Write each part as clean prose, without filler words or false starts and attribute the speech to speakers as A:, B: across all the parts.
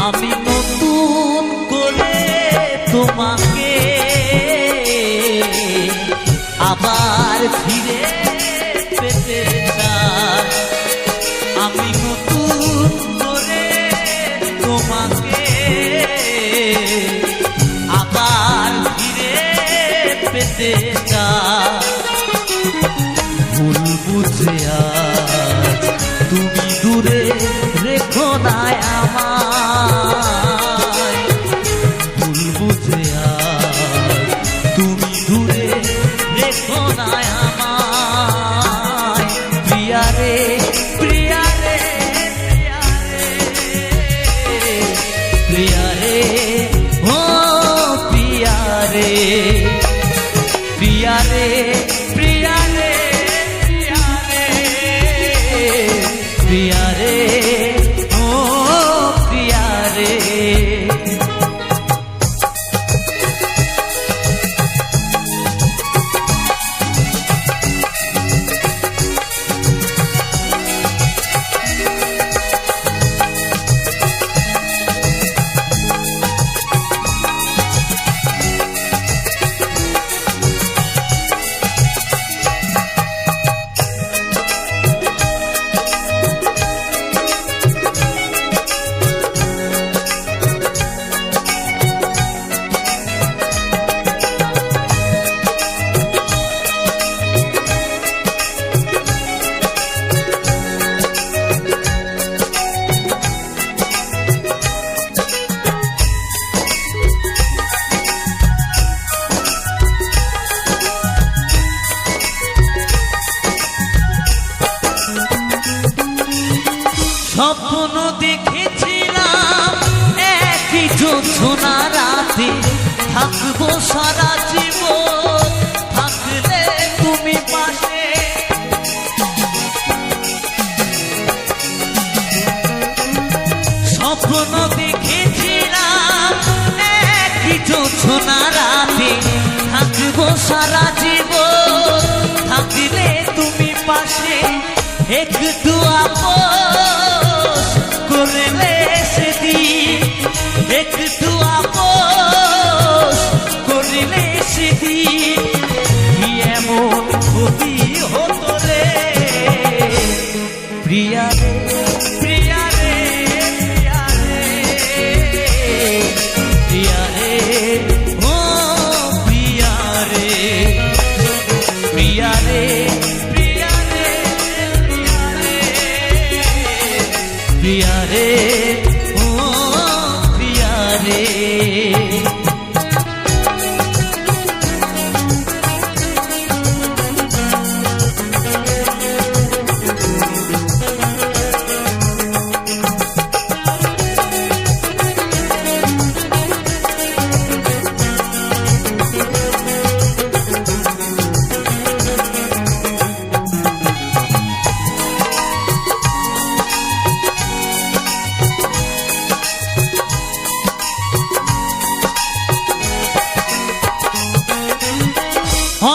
A: আমি নতুন করে তোমাকে আবার ফিরে পেতে চাই। আমি নতুন করে তোমাকে আবার ফিরে পেতে চাই। ভুল বুঝে আজ তুমি দূরে রেখো না আমায়। ভুল বুঝে আজ তুমি দূরে রেখো না আমায়। প্রিয়া রে প্রিয়া রে প্রিয়া রে প্রিয়া রে ও প্রিয়া রে প্রিয়া রে প্রিয়া রে প্রিয়া রে ও প্রিয়া রে। স্বপ্ন দেখেছিলাম একই জোছনা রাতে থাকবো সারা জীবন, থাকলে তুমি পাশে। স্বপ্ন দেখেছিলাম একই জোছনা রাতে থাকবো সারা জীবন, থাকলে তুমি পাশে। একটু আপোষ করলে সেদিন, একটু আপোষ করলে সেদিন কি এমন ক্ষতি হতো রে। প্রিয়া রে প্রিয়া রে প্রিয়া রে ও প্রিয়া রে প্রিয়া রে প্রিয়া রে ও প্রিয়া রে।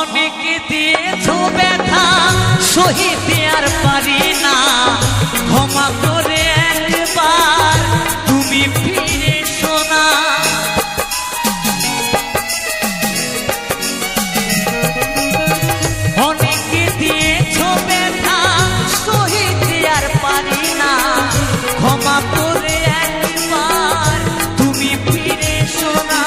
A: অনেকে দিয়েছো ব্যথা সহিতে আর পারি না, ক্ষমা করে একবার তুমি ফিরে শোনা। অনেকে দিয়েছো ব্যথা সহিতে আর পারি না, ক্ষমা করে একবার তুমি ফিরে শোনা।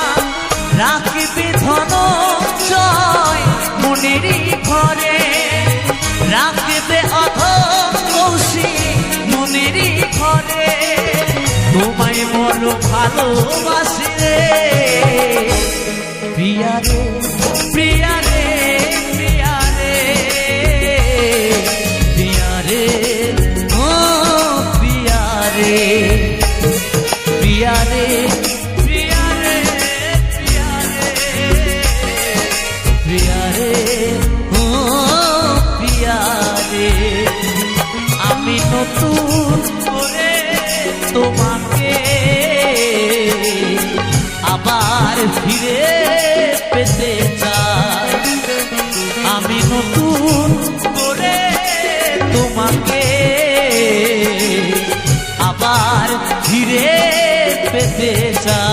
A: রাখবে ধনঞ্জয় মনেরই ঘরে, রাখবে অধমৌসি মনেরই ঘরে। তোমায় বড় ভালোবাসি রে প্রিয়া রে প্রিয়া রে প্রিয়া রে প্রিয়া রে ও প্রিয়া রে প্রিয়া রে প্রিয়া রে প্রিয়া রে ও প্রিয়া রে। আমি নতুন করে তোমাকে আবার ফিরে পেতে চাই। আমি নতুন করে তোমাকে আবার ফিরে যেতে চাই।